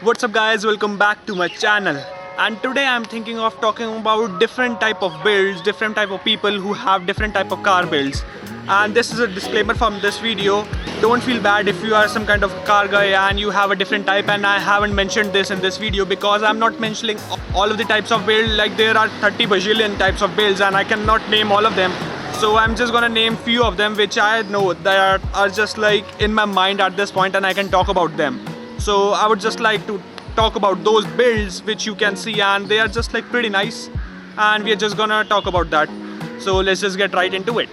What's up guys, welcome back to my channel. And today I'm thinking of talking about different type of builds, different type of people who have different type of car builds. And this is a disclaimer from this video. Don't feel bad if you are some kind of car guy and you have a different type, and I haven't mentioned this in this video because I'm not mentioning all of the types of build. Like there are 30 bajillion types of builds and I cannot name all of them. So I'm just gonna name few of them which I know that are just like in my mind at this point and I can talk about them. So I would just like to talk about those builds which you can see, and they are just like pretty nice, and we are just gonna talk about that. So let's just get right into it.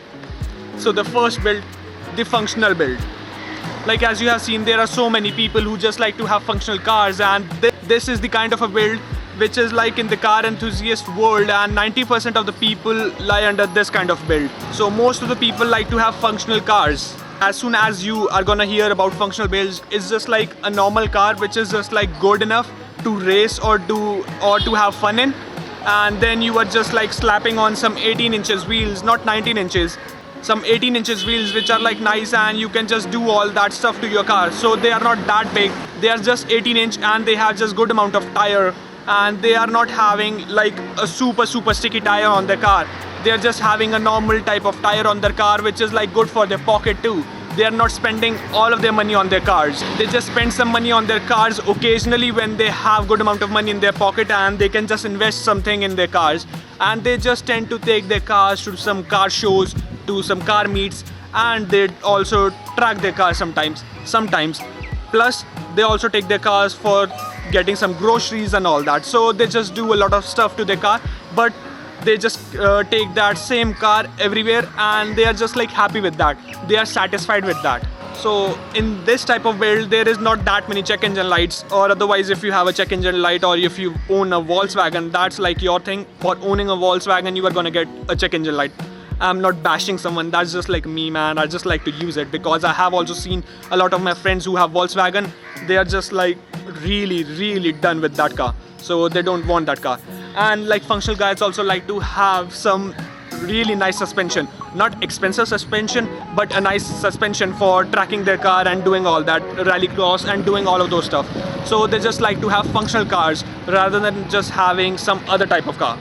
So the first build, the functional build. Like as you have seen, there are so many people who just like to have functional cars, and this is the kind of a build which is like in the car enthusiast world, and 90% of the people lie under this kind of build. So most of the people like to have functional cars. As soon as you are gonna hear about functional builds, it's just like a normal car which is just like good enough to race or to have fun in, and then you are just like slapping on some 18 inches wheels, not 19 inches, some 18 inches wheels which are like nice, and you can just do all that stuff to your car. So they are not that big, they are just 18 inch and they have just good amount of tire, and they are not having like a super sticky tire on their car. They are just having a normal type of tire on their car which is like good for their pocket too. They are not spending all of their money on their cars. They just spend some money on their cars occasionally when they have good amount of money in their pocket, and they can just invest something in their cars. And they just tend to take their cars to some car shows, to some car meets, and they also track their cars sometimes. Plus they also take their cars for getting some groceries and all that. So they just do a lot of stuff to their car, but they just take that same car everywhere, and they are just like happy with that. They are satisfied with that. So in this type of build, there is not that many check engine lights, or otherwise if you have a check engine light, or if you own a Volkswagen, that's like your thing. For owning a Volkswagen, you are gonna get a check engine light. I'm not bashing someone, that's just like me, man. I just like to use it because I have also seen a lot of my friends who have Volkswagen. They are just like really done with that car, so they don't want that car. And like functional guys also like to have some really nice suspension, not expensive suspension, but a nice suspension for tracking their car and doing all that rallycross and doing all of those stuff. So they just like to have functional cars rather than just having some other type of car.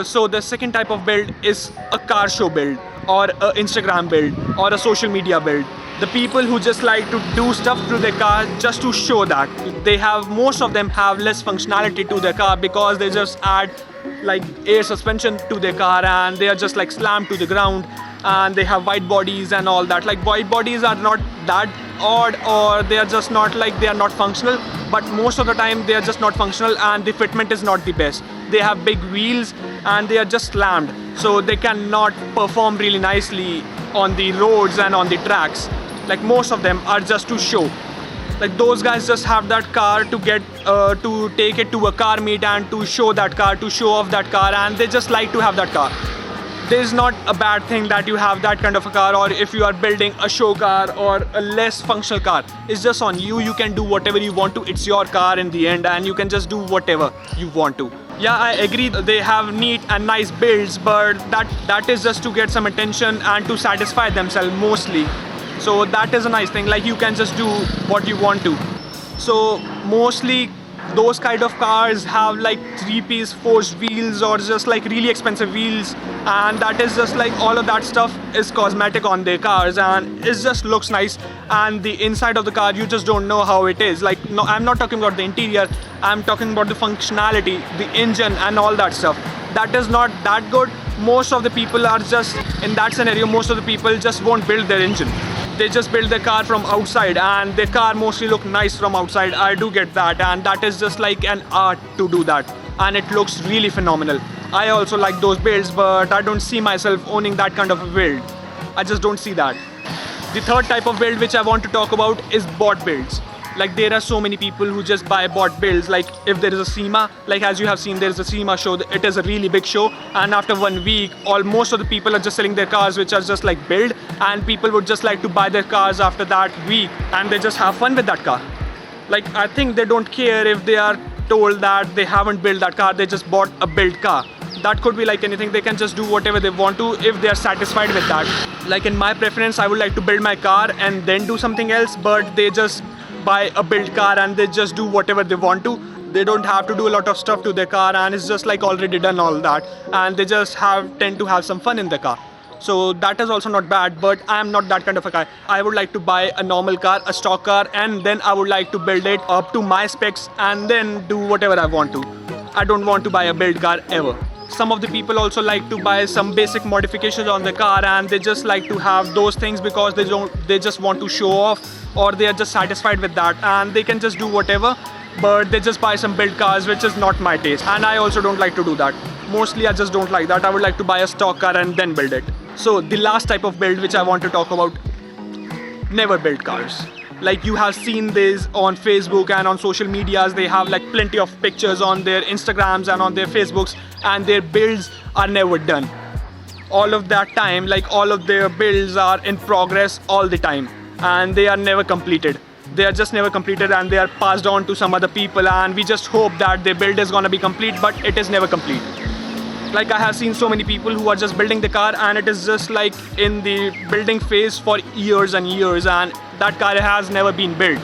So the second type of build is a car show build, or a Instagram build, or a social media build. The people who just like to do stuff to their car just to show that. Most of them have less functionality to their car because they just add like air suspension to their car, and they are just like slammed to the ground, and they have wide bodies and all that. Like wide bodies are not that odd, or they are just not like, they are not functional, but most of the time they are just not functional, and the fitment is not the best. They have big wheels and they are just slammed, so they cannot perform really nicely on the roads and on the tracks. Like most of them are just to show. Like those guys just have that car to get to take it to a car meet and to show that car, to show off that car, and they just like to have that car. There is not a bad thing that you have that kind of a car, or if you are building a show car or a less functional car. It's just on you. You can do whatever you want to. It's your car in the end, and you can just do whatever you want to. Yeah, I agree they have neat and nice builds, but that is just to get some attention and to satisfy themselves mostly. So that is a nice thing, like you can just do what you want to. So mostly those kind of cars have like 3-piece forged wheels, or just like really expensive wheels, and that is just like all of that stuff is cosmetic on their cars, and it just looks nice. And the inside of the car, you just don't know how it is. Like, no, I'm not talking about the interior, I'm talking about the functionality, the engine and all that stuff. That is not that good. Most of the people are just in that scenario, most of the people just won't build their engine. They just build their car from outside, and their car mostly look nice from outside. I do get that, and that is just like an art to do that, and it looks really phenomenal. I also like those builds, but I don't see myself owning that kind of a build. I just don't see that. The third type of build which I want to talk about is bot builds. Like there are so many people who just buy bot builds. Like if there is a SEMA, like as you have seen, there is a SEMA show. It is a really big show, and after 1 week, most of the people are just selling their cars which are just like build, and people would just like to buy their cars after that week, and they just have fun with that car. Like I think they don't care if they are told that they haven't built that car, they just bought a built car. That could be like anything. They can just do whatever they want to if they are satisfied with that. Like in my preference, I would like to build my car and then do something else, but they just buy a built car and they just do whatever they want to. They don't have to do a lot of stuff to their car, and it's just like already done all that, and they just tend to have some fun in the car. So that is also not bad, but I am not that kind of a guy. I would like to buy a normal car, a stock car, and then I would like to build it up to my specs and then do whatever I want to. I don't want to buy a built car ever. Some of the people also like to buy some basic modifications on the car, and they just like to have those things because they just want to show off, or they are just satisfied with that and they can just do whatever, but they just buy some built cars, which is not my taste, and I also don't like to do that. Mostly I just don't like that. I would like to buy a stock car and then build it. So the last type of build which I want to talk about, never built cars. Like you have seen this on Facebook and on social medias, they have like plenty of pictures on their Instagrams and on their Facebooks, and their builds are never done. All of that time, like all of their builds are in progress all the time, and they are never completed. They are just never completed, and they are passed on to some other people, and we just hope that their build is gonna be complete, but it is never complete. Like I have seen so many people who are just building the car, and it is just like in the building phase for years and years, and that car has never been built.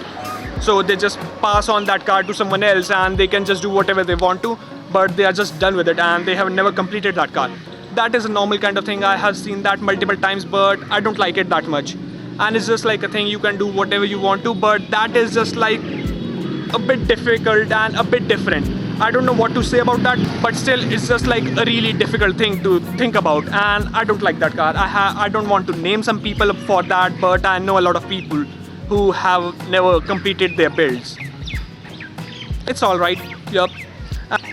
So they just pass on that car to someone else, and they can just do whatever they want to, but they are just done with it, and they have never completed that car. That is a normal kind of thing. I have seen that multiple times, but I don't like it that much. And it's just like a thing, you can do whatever you want to, but that is just like a bit difficult and a bit different. I don't know what to say about that, but still it's just like a really difficult thing to think about, and I don't like that car. I don't want to name some people for that, but I know a lot of people who have never completed their builds. It's alright, yep.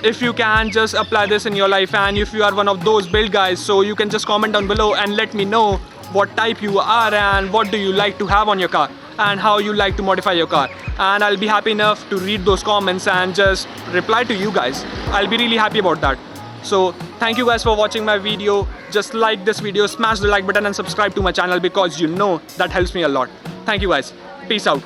If you can just apply this in your life, and if you are one of those build guys, so you can just comment down below and let me know what type you are and what do you like to have on your car and how you like to modify your car, and I'll be happy enough to read those comments and just reply to you guys. I'll be really happy about that. So thank you guys for watching my video. Just like this video, smash the like button and subscribe to my channel, because you know that helps me a lot. Thank you guys. Peace out.